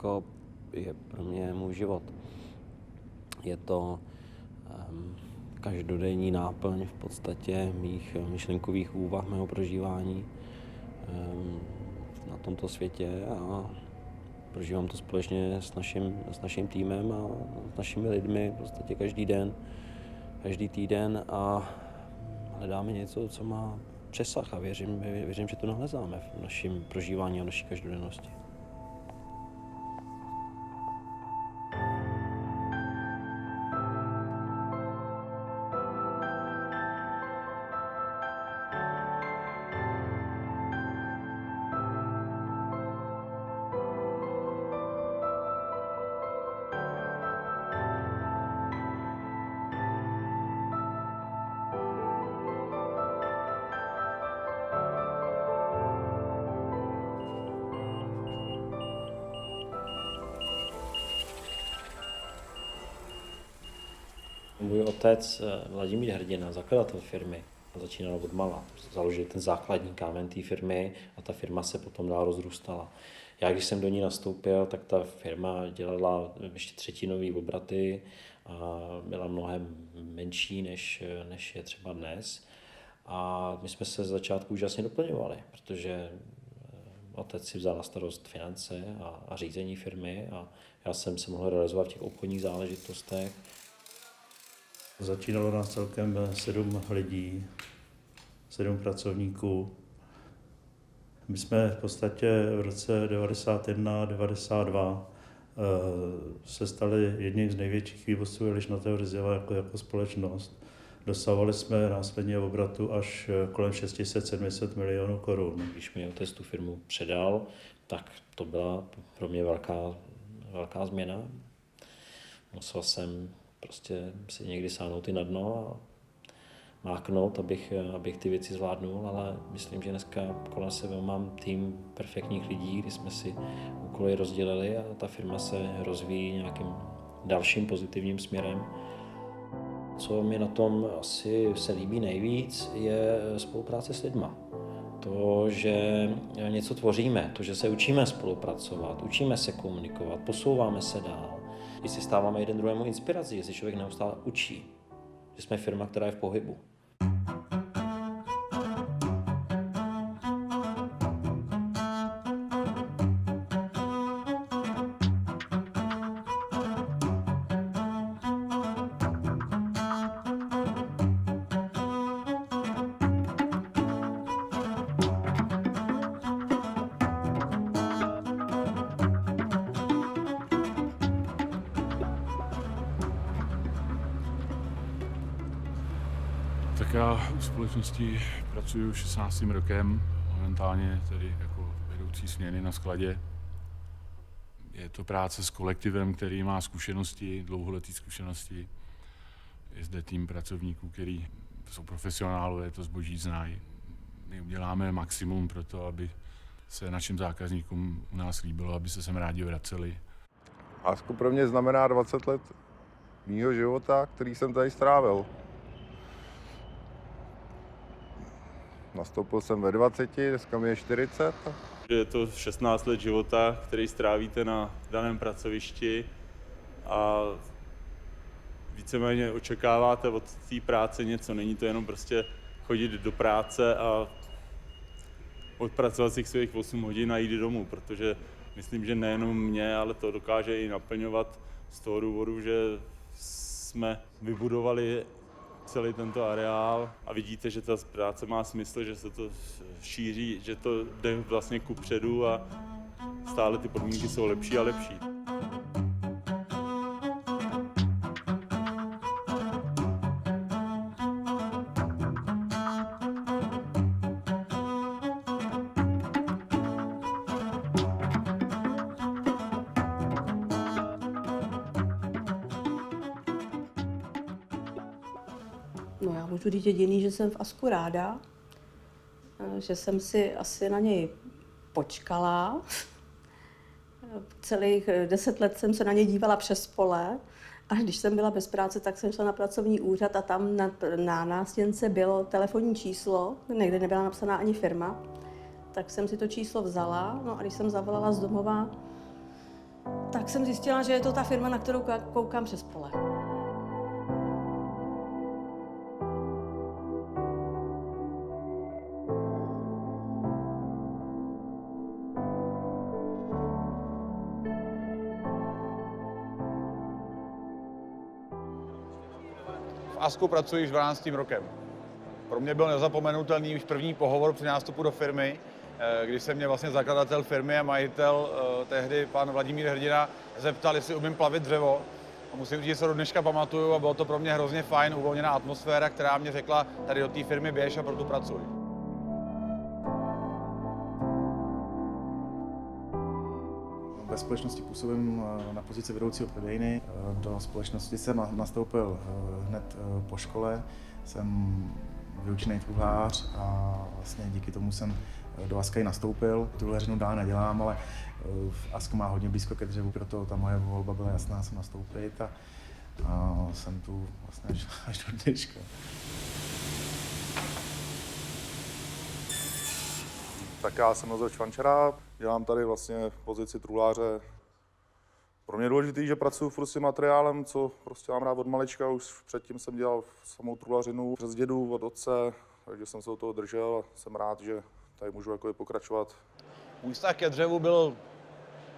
jako je pro mě můj život. Je to každodenní náplň v podstatě mých myšlenkových úvah, mého prožívání na tomto světě a prožívám to společně s naším týmem a s našimi lidmi v podstatě každý den, každý týden a hledáme něco, co má přesah a věřím, že to nalezáme v našem prožívání a naší každodennosti. Můj otec Vladimír Hrdina, zakladatel firmy, začínal od mala. Založil ten základní kámen té firmy a ta firma se potom dál rozrůstala. Já, když jsem do ní nastoupil, tak ta firma dělala ještě třetinový obraty a byla mnohem menší, než je třeba dnes. A my jsme se z začátku úžasně doplňovali, protože otec si vzal na starost finance a řízení firmy a já jsem se mohl realizovat v těch obchodních záležitostech. Začínalo nás celkem 7 lidí, 7 pracovníků. My jsme v podstatě v roce 1991-1992 se stali jedním z největších vývozců elišnaté ryzela jako společnost. Dosahovali jsme následně obratu až kolem 600-700 milionů korun. Když mi otec tu firmu předal, tak to byla pro mě velká změna. Musel jsem prostě si někdy sáhnout i na dno a máknout, abych ty věci zvládnul, ale myslím, že dneska kolem sebe mám tým perfektních lidí, kdy jsme si úkoly rozdělili a ta firma se rozvíjí nějakým dalším pozitivním směrem. Co mi na tom asi se líbí nejvíc, je spolupráce s lidma. To, že něco tvoříme, to, že se učíme spolupracovat, učíme se komunikovat, posouváme se dál. Když si stáváme jeden druhému inspirací, jestli člověk neustále učí, že jsme firma, která je v pohybu. Tak já u společnosti pracuji 16. rokem, momentálně tedy jako vedoucí směny na skladě. Je to práce s kolektivem, který má zkušenosti, dlouholeté zkušenosti. Je zde tým pracovníků, který jsou profesionálové, to zboží znají. My uděláme maximum pro to, aby se našim zákazníkům u nás líbilo, aby se sem rádi vraceli. Asko pro mě znamená 20 let mýho života, který jsem tady strávil. Nastoupil jsem ve 20, dneska mi je 40. Je to 16 let života, který strávíte na daném pracovišti a víceméně očekáváte od té práce něco. Není to jenom prostě chodit do práce a odpracovat si svých 8 hodin a jít domů, protože myslím, že nejenom mě, ale to dokáže i naplňovat z toho důvodu, že jsme vybudovali celý tento areál a vidíte, že ta práce má smysl, že se to šíří, že to jde vlastně kupředu a stále ty podmínky jsou lepší a lepší. No já můžu říct jediný, že jsem v Asku ráda, že jsem si asi na něj počkala. Celých 10 let jsem se na něj dívala přes pole a když jsem byla bez práce, tak jsem šla na pracovní úřad a tam na nástěnce bylo telefonní číslo, někde nebyla napsaná ani firma. Tak jsem si to číslo vzala, no a když jsem zavolala z domova, Tak jsem zjistila, že je to ta firma, na kterou koukám přes pole. V ASKu pracuji již 12. rokem. Pro mě byl nezapomenutelný už první pohovor při nástupu do firmy, kdy se mě vlastně zakladatel firmy a majitel, tehdy pan Vladimír Hrdina, zeptal, jestli umím plavit dřevo. A musím říct, že se do dneška pamatuju a bylo to pro mě hrozně fajn, uvolněná atmosféra, která mě řekla, tady do té firmy běž a proto pracuj. Ve společnosti působím na pozici vedoucího prodejny. Do společnosti jsem nastoupil hned po škole. Jsem vyučený truhlář a vlastně díky tomu jsem do ASKA i nastoupil. Truhléřinu dál nedělám, ale ASKA má hodně blízko ke dřevu, proto ta moje volba byla jasná, jsem nastoupit a jsem tu vlastně až do dneška. Tak já jsem Josef Švančera, dělám tady vlastně v pozici truhláře. Pro mě je důležitý, že pracuji furt s tím materiálem, co prostě mám rád od malička. Už předtím jsem dělal samou truhlařinu přes dědu, od otce, takže jsem se od toho držel a jsem rád, že tady můžu jako pokračovat. Můj vztah ke dřevu byl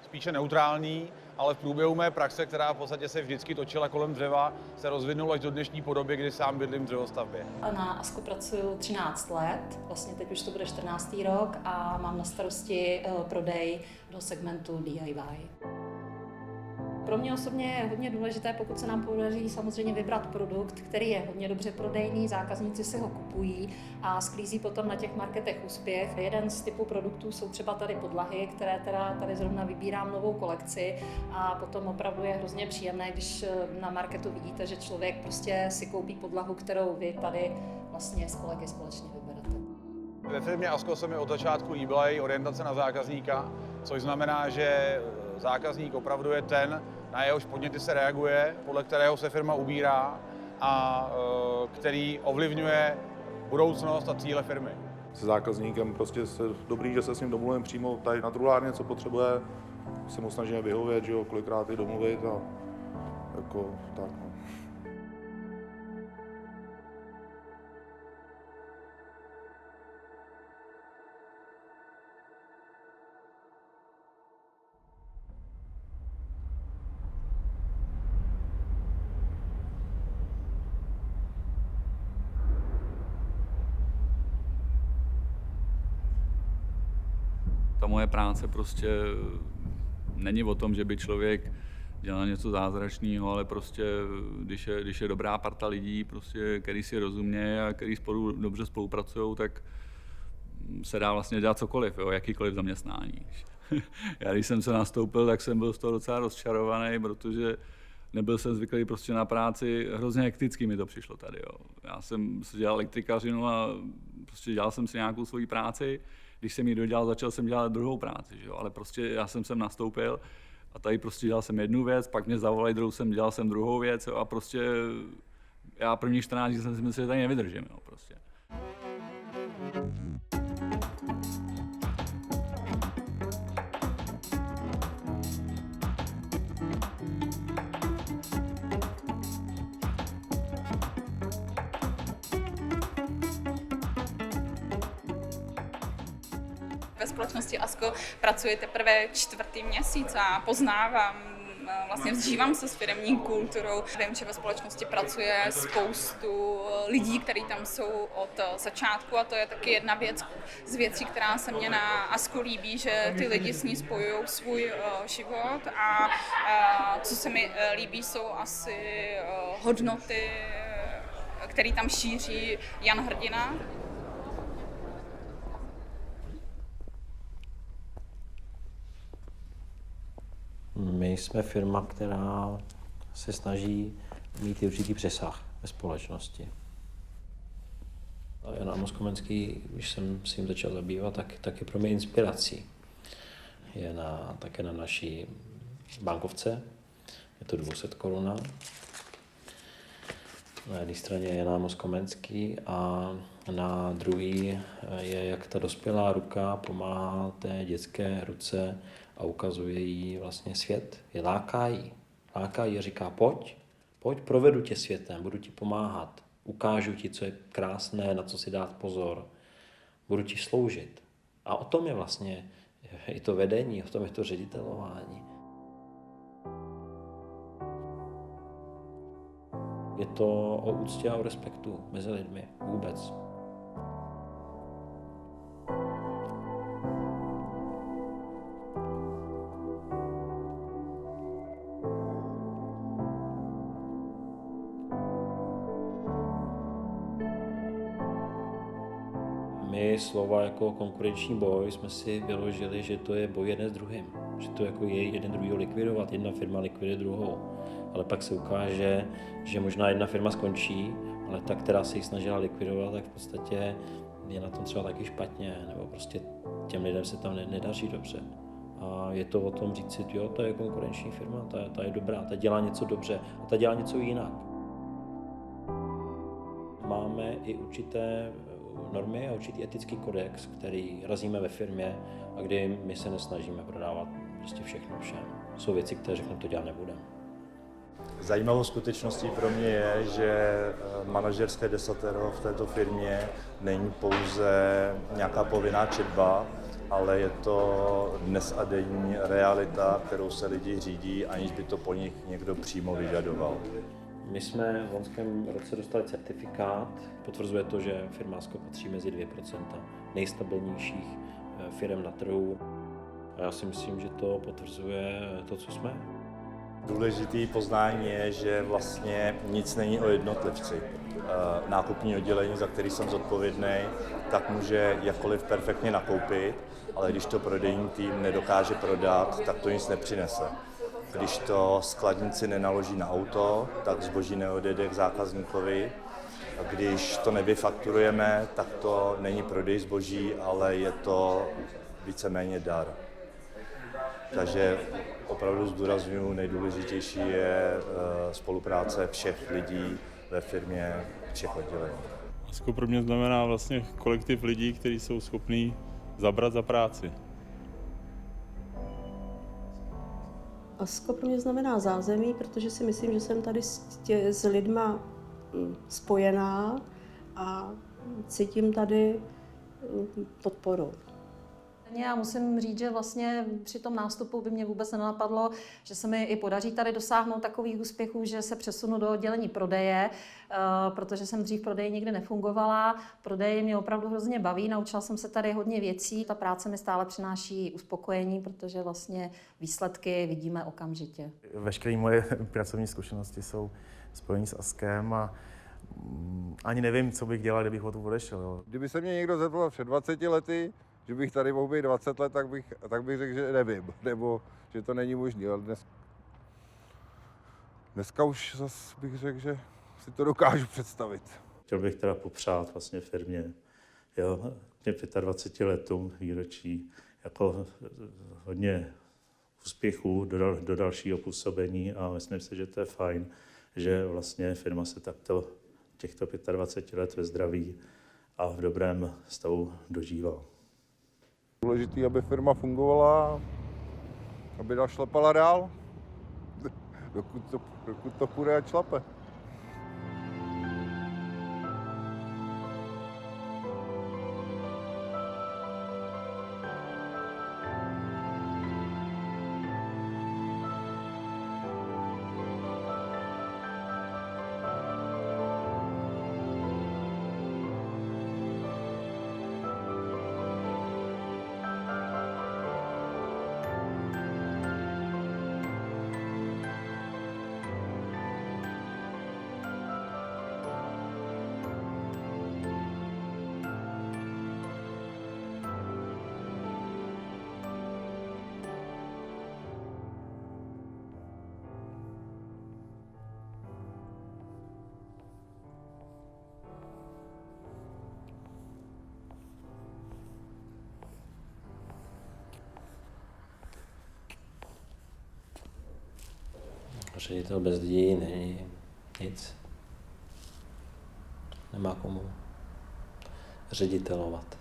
spíše neutrální, ale v průběhu mé praxe, která v podstatě se vždycky točila kolem dřeva, se rozvinula až do dnešní podoby, kdy sám bydlím v dřevostavbě. Na ASKu pracuji 13 let, vlastně teď už to bude 14. rok a mám na starosti prodej do segmentu DIY. Pro mě osobně je hodně důležité, pokud se nám podaří samozřejmě vybrat produkt, který je hodně dobře prodejný, zákazníci si ho kupují a sklízí potom na těch marketech úspěch. Jeden z typů produktů jsou třeba tady podlahy, které teda tady zrovna vybírám novou kolekci a potom opravdu je hrozně příjemné, když na marketu vidíte, že člověk prostě si koupí podlahu, kterou vy tady vlastně s kolegy společně vyberete. Ve firmě ASKO se mi od začátku líbila její orientace na zákazníka, což znamená, že zákazník opravdu je ten, na jehož podněty se reaguje, podle kterého se firma ubírá a který ovlivňuje budoucnost a cíle firmy. Se zákazníkem prostě dobrý, že se s ním domluvím přímo tady na truhlárně, co potřebuje. Se mu snažíme vyhovět, že jo, kolikrát i domluvit a jako tak. No. Ta moje práce prostě není o tom, že by člověk dělal něco zázračného, ale prostě, když je dobrá parta lidí, prostě, který si rozumějí a který spolu dobře spolupracují, tak se dá vlastně dělat cokoliv, jo, jakýkoliv zaměstnání. Já když jsem se nastoupil, tak jsem byl z toho docela rozčarovaný, protože nebyl jsem zvyklý prostě na práci, hrozně hekticky mi to přišlo tady. Jo. Já jsem si dělal elektrikařinu a prostě dělal jsem si nějakou svoji práci. Když jsem ji dodělal, začal jsem dělat druhou práci, že jo? Ale prostě já jsem sem nastoupil a tady prostě dělal jsem jednu věc, pak mě zavolali dělal jsem druhou věc, jo? A prostě já první 14 dní jsem si myslel, že tady nevydržím, jo? Prostě. Ve společnosti ASKO pracuji teprve 4. měsíc a poznávám, vlastně vzžívám se s firemní kulturou. Vím, že ve společnosti pracuje spoustu lidí, kteří tam jsou od začátku a to je taky jedna věc z věcí, která se mně na ASKO líbí, že ty lidi s ní spojují svůj život a co se mi líbí, jsou asi hodnoty, které tam šíří Jan Hrdina. My jsme firma, která se snaží mít určitý přesah ve společnosti. Jan Amos Komenský, když jsem s ním začal zabývat, tak je pro mě inspirací. Je také na naší bankovce, je to 200 koruna. Na jedné straně je Jan Amos Komenský a na druhé je, jak ta dospělá ruka pomáhá té dětské ruce a ukazuje jí vlastně svět. Je láká jí a říká, pojď, provedu tě světem, budu ti pomáhat, ukážu ti, co je krásné, na co si dát pozor, budu ti sloužit. A o tom je vlastně i to vedení, o tom je to ředitelování. Je to o úctě a o respektu mezi lidmi vůbec. My slova jako konkurenční boj jsme si vyložili, že to je boj jeden s druhým. Že to jako je jeden druhýho likvidovat, jedna firma likviduje druhou. Ale pak se ukáže, že možná jedna firma skončí, ale ta, která se ji snažila likvidovat, tak v podstatě je na tom třeba taky špatně, nebo prostě těm lidem se tam nedaří dobře. A je to o tom říct si, jo, to je konkurenční firma, ta je dobrá, ta dělá něco dobře a ta dělá něco jinak. Máme i určité normy a určitý etický kodex, který razíme ve firmě a kdy my se nesnažíme prodávat prostě všechno všem. Jsou věci, které řeknou, to dělat nebudeme. Zajímavou skutečností pro mě je, že manažerské desatero v této firmě není pouze nějaká povinná četba, ale je to dnes a denní realita, kterou se lidi řídí, aniž by to po nich někdo přímo vyžadoval. My jsme v loňském roce dostali certifikát, potvrzuje to, že firma ASKO patří mezi 2% nejstabilnějších firm na trhu. A já si myslím, že to potvrzuje to, co jsme. Důležitý poznání je, že vlastně nic není o jednotlivci. Nákupní oddělení, za který jsem zodpovědný, tak může jakkoliv perfektně nakoupit, ale když to prodejní tým nedokáže prodat, tak to nic nepřinese. Když to skladníci nenaloží na auto, tak zboží neodjede k zákazníkovi. A když to nevyfakturujeme, tak to není prodej zboží, ale je to víceméně dar. Takže opravdu zdůrazňuji, nejdůležitější je spolupráce všech lidí ve firmě, všech oddělení. ASKO pro mě znamená vlastně kolektiv lidí, kteří jsou schopní zabrat za práci. ASKO pro mě znamená zázemí, protože si myslím, že jsem tady s lidma spojená a cítím tady podporu. Já musím říct, že vlastně při tom nástupu by mě vůbec nenapadlo, že se mi i podaří tady dosáhnout takových úspěchů, že se přesunu do oddělení prodeje, protože jsem dřív v prodeji nikdy nefungovala. Prodej mě opravdu hrozně baví, naučila jsem se tady hodně věcí. Ta práce mi stále přináší uspokojení, protože vlastně výsledky vidíme okamžitě. Veškeré moje pracovní zkušenosti jsou spojení s ASKem a ani nevím, co bych dělal, kdybych odtud odešel. Jo. Kdyby se mě někdo zeptal před 20 lety, že bych tady mohl být 20 let, tak bych řekl, že nevím, nebo že to není možné. Ale dneska už zase bych řekl, že si to dokážu představit. Chtěl bych teda popřát vlastně firmě, jo, 25 letům výročí, jako hodně úspěchů do dalšího působení a myslím si, že to je fajn, že vlastně firma se takto těchto 25 let ve zdraví a v dobrém stavu dožívá. Důležitý, aby firma fungovala, aby šlapala dál, dokud to půjde a šlape. Ředitel bez lidí není nic. Nemá komu ředitelovat.